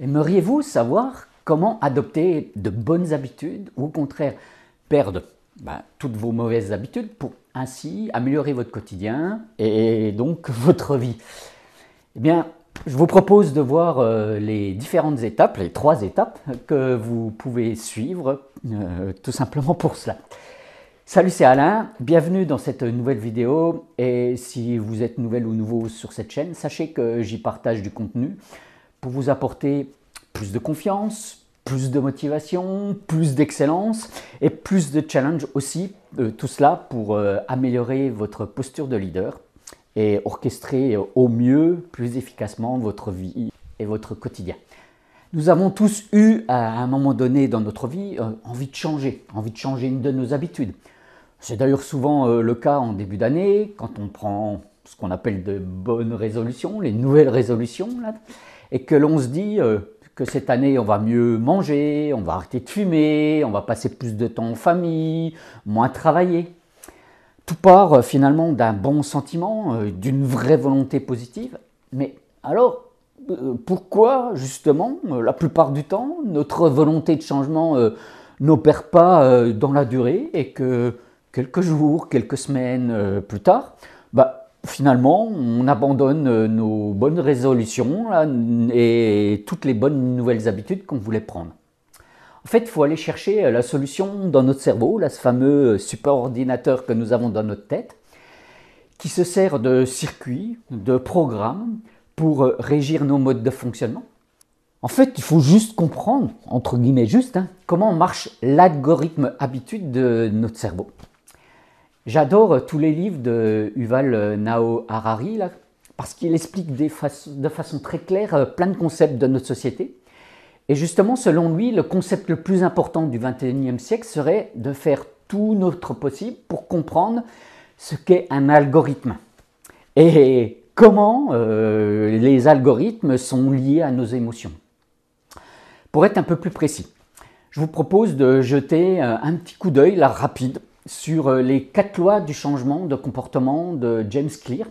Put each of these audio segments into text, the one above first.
Aimeriez-vous savoir comment adopter de bonnes habitudes ou au contraire perdre toutes vos mauvaises habitudes pour ainsi améliorer votre quotidien et donc votre vie? Eh bien, je vous propose de voir les différentes étapes, les 3 étapes que vous pouvez suivre tout simplement pour cela. Salut, c'est Alain, bienvenue dans cette nouvelle vidéo et si vous êtes nouvelle ou nouveau sur cette chaîne, sachez que j'y partage du contenu pour vous apporter plus de confiance, plus de motivation, plus d'excellence et plus de challenge aussi, tout cela pour améliorer votre posture de leader et orchestrer au mieux, plus efficacement votre vie et votre quotidien. Nous avons tous eu à un moment donné dans notre vie envie de changer une de nos habitudes. C'est d'ailleurs souvent le cas en début d'année, quand on prend ce qu'on appelle de bonnes résolutions, les nouvelles résolutions, là, et que l'on se dit que cette année on va mieux manger, on va arrêter de fumer, on va passer plus de temps en famille, moins travailler. Tout part finalement d'un bon sentiment, d'une vraie volonté positive. Mais alors, pourquoi justement, la plupart du temps, notre volonté de changement n'opère pas dans la durée et que quelques jours, quelques semaines plus tard, finalement, on abandonne nos bonnes résolutions là, et toutes les bonnes nouvelles habitudes qu'on voulait prendre. En fait, il faut aller chercher la solution dans notre cerveau, là, ce fameux superordinateur que nous avons dans notre tête, qui se sert de circuits, de programmes pour régir nos modes de fonctionnement. En fait, il faut juste comprendre, entre guillemets juste, comment marche l'algorithme habitude de notre cerveau. J'adore tous les livres de Yuval Noah Harari là, parce qu'il explique de façon très claire plein de concepts de notre société. Et justement, selon lui, le concept le plus important du XXIe siècle serait de faire tout notre possible pour comprendre ce qu'est un algorithme et comment les algorithmes sont liés à nos émotions. Pour être un peu plus précis, je vous propose de jeter un petit coup d'œil là, rapide sur les 4 lois du changement de comportement de James Clear.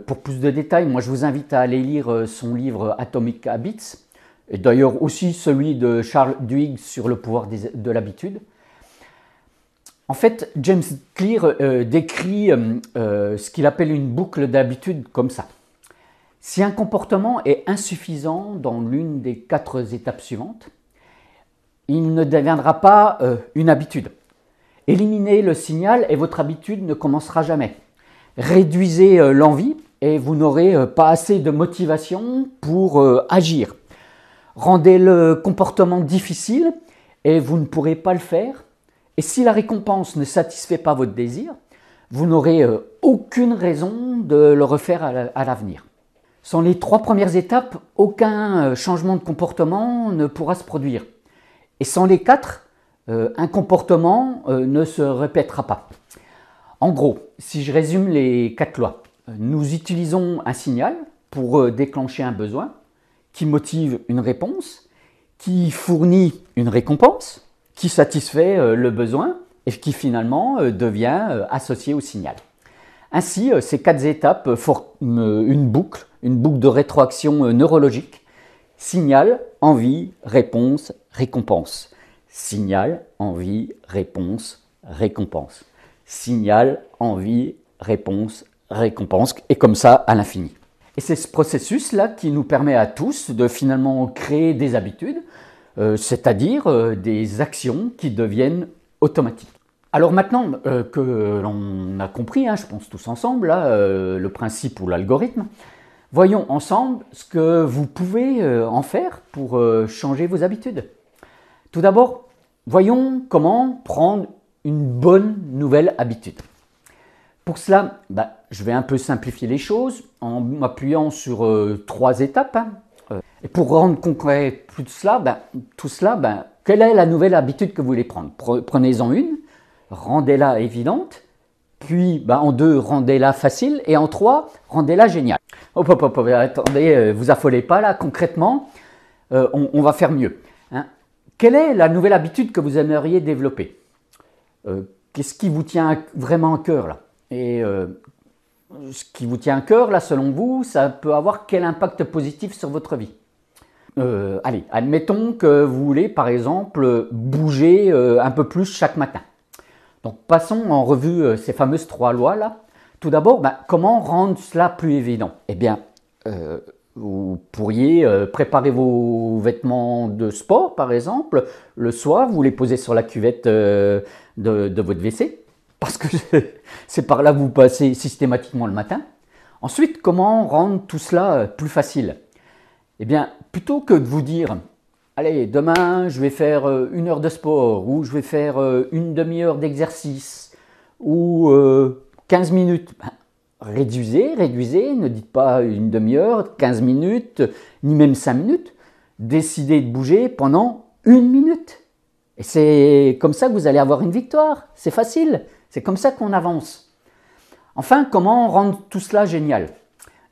Pour plus de détails, moi je vous invite à aller lire son livre Atomic Habits, et d'ailleurs aussi celui de Charles Duhigg sur le pouvoir de l'habitude. En fait, James Clear décrit ce qu'il appelle une boucle d'habitude comme ça. Si un comportement est insuffisant dans l'une des 4 étapes suivantes, il ne deviendra pas une habitude. Éliminez le signal et votre habitude ne commencera jamais. Réduisez l'envie et vous n'aurez pas assez de motivation pour agir. Rendez le comportement difficile et vous ne pourrez pas le faire. Et si la récompense ne satisfait pas votre désir, vous n'aurez aucune raison de le refaire à l'avenir. Sans les 3 premières étapes, aucun changement de comportement ne pourra se produire. Et sans les 4, un comportement ne se répétera pas. En gros, si je résume les 4 lois, nous utilisons un signal pour déclencher un besoin qui motive une réponse, qui fournit une récompense, qui satisfait le besoin et qui finalement devient associé au signal. Ainsi, ces 4 étapes forment une boucle de rétroaction neurologique. Signal, envie, réponse, récompense. Signal, envie, réponse, récompense. Signal, envie, réponse, récompense, et comme ça à l'infini. Et c'est ce processus-là qui nous permet à tous de finalement créer des habitudes, c'est-à-dire des actions qui deviennent automatiques. Alors maintenant que l'on a compris, je pense tous ensemble, le principe ou l'algorithme, voyons ensemble ce que vous pouvez en faire pour changer vos habitudes. Tout d'abord, voyons comment prendre une bonne nouvelle habitude. Pour cela, je vais un peu simplifier les choses en m'appuyant sur 3 étapes. Et pour rendre concret tout cela, quelle est la nouvelle habitude que vous voulez prendre? Prenez-en une, rendez-la évidente, puis en 2, rendez-la facile, et en 3, rendez-la géniale. Attendez, vous affolez pas là, concrètement, on va faire mieux. Quelle est la nouvelle habitude que vous aimeriez développer? Qu'est-ce qui vous tient vraiment à cœur là? Et ce qui vous tient à cœur là, selon vous, ça peut avoir quel impact positif sur votre vie? allez, admettons que vous voulez par exemple bouger un peu plus chaque matin. Donc passons en revue ces fameuses 3 lois là. Tout d'abord, comment rendre cela plus évident? Eh bien, vous pourriez préparer vos vêtements de sport par exemple. Le soir, vous les posez sur la cuvette de votre WC parce que c'est par là que vous passez systématiquement le matin. Ensuite, comment rendre tout cela plus facile? Eh bien, plutôt que de vous dire « Allez, demain, je vais faire 1 heure de sport » ou « Je vais faire une demi-heure d'exercice » ou 15 minutes. Réduisez, ne dites pas une demi-heure, 15 minutes, ni même 5 minutes. Décidez de bouger pendant 1 minute. Et c'est comme ça que vous allez avoir une victoire. C'est facile, c'est comme ça qu'on avance. Enfin, comment rendre tout cela génial?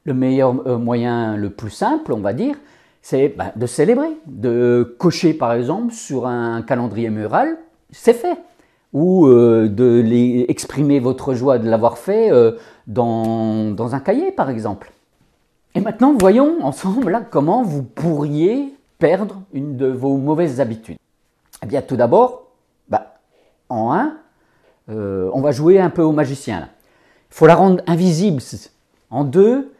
Le meilleur moyen, le plus simple, on va dire, c'est de célébrer, de cocher par exemple sur un calendrier mural, c'est fait. Ou exprimer votre joie de l'avoir fait dans un cahier par exemple. Et maintenant, voyons ensemble là, comment vous pourriez perdre une de vos mauvaises habitudes. Eh bien, tout d'abord, en 1, on va jouer un peu au magicien. Là. Il faut la rendre invisible. En 2,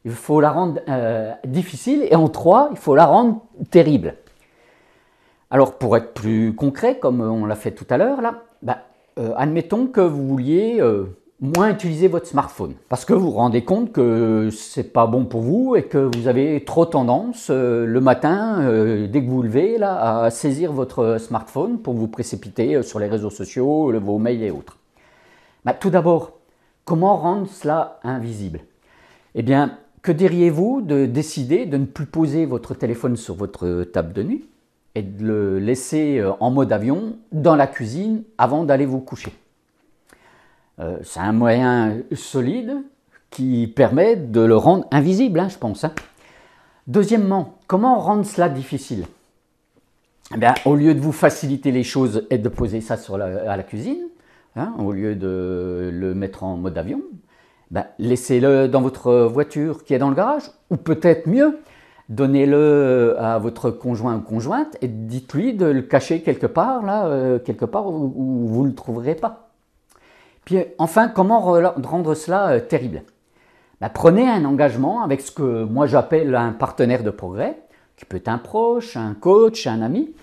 il faut la rendre difficile. Et en 3, il faut la rendre terrible. Alors, pour être plus concret, comme on l'a fait tout à l'heure, là, admettons que vous vouliez moins utiliser votre smartphone parce que vous vous rendez compte que c'est pas bon pour vous et que vous avez trop tendance le matin, dès que vous vous levez, là, à saisir votre smartphone pour vous précipiter sur les réseaux sociaux, vos mails et autres. Tout d'abord, comment rendre cela invisible? Eh bien, que diriez-vous de décider de ne plus poser votre téléphone sur votre table de nuit et de le laisser en mode avion dans la cuisine avant d'aller vous coucher? C'est un moyen solide qui permet de le rendre invisible, je pense. Deuxièmement, comment rendre cela difficile? Eh bien, au lieu de vous faciliter les choses et de poser ça à la cuisine, au lieu de le mettre en mode avion, laissez-le dans votre voiture qui est dans le garage, ou peut-être mieux, donnez-le à votre conjoint ou conjointe et dites-lui de le cacher quelque part, où vous ne le trouverez pas. Puis enfin, comment rendre cela terrible? Prenez un engagement avec ce que moi j'appelle un partenaire de progrès, qui peut être un proche, un coach, un ami,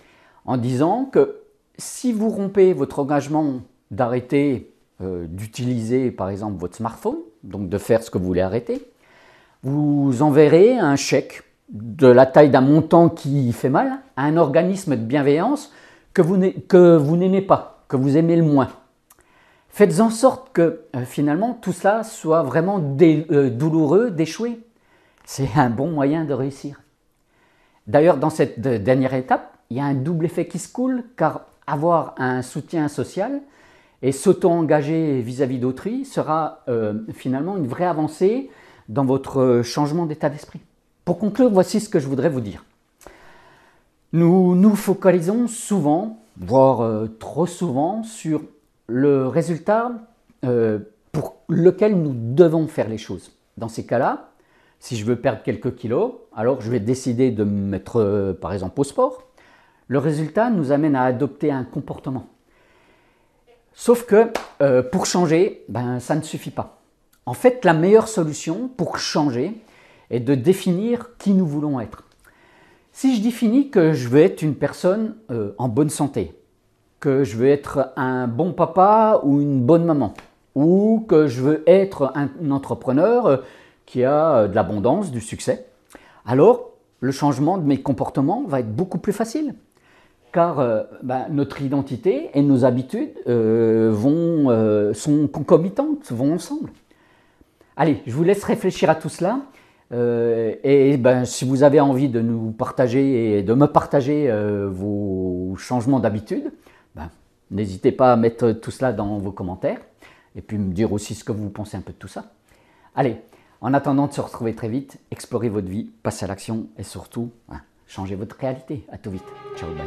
en disant que si vous rompez votre engagement d'arrêter d'utiliser par exemple votre smartphone, donc de faire ce que vous voulez arrêter, vous enverrez un chèque de la taille d'un montant qui fait mal à un organisme de bienveillance que vous n'aimez pas, que vous aimez le moins. Faites en sorte que finalement tout cela soit vraiment douloureux d'échouer. C'est un bon moyen de réussir. D'ailleurs, dans cette dernière étape, il y a un double effet qui se coule, car avoir un soutien social et s'auto-engager vis-à-vis d'autrui sera finalement une vraie avancée dans votre changement d'état d'esprit. Pour conclure, voici ce que je voudrais vous dire. Nous nous focalisons souvent, voire trop souvent, sur le résultat pour lequel nous devons faire les choses. Dans ces cas-là, si je veux perdre quelques kilos, alors je vais décider de me mettre par exemple au sport. Le résultat nous amène à adopter un comportement. Sauf que pour changer, ça ne suffit pas. En fait, la meilleure solution pour changer est de définir qui nous voulons être. Si je définis que je veux être une personne en bonne santé, que je veux être un bon papa ou une bonne maman, ou que je veux être un entrepreneur qui a de l'abondance, du succès, alors le changement de mes comportements va être beaucoup plus facile. Car notre identité et nos habitudes sont concomitantes, vont ensemble. Allez, je vous laisse réfléchir à tout cela. Si vous avez envie de nous partager et de me partager vos changements d'habitude, n'hésitez pas à mettre tout cela dans vos commentaires et puis me dire aussi ce que vous pensez un peu de tout ça. Allez, en attendant de se retrouver très vite, explorez votre vie, passez à l'action et surtout, changez votre réalité. À tout vite. Ciao, bye.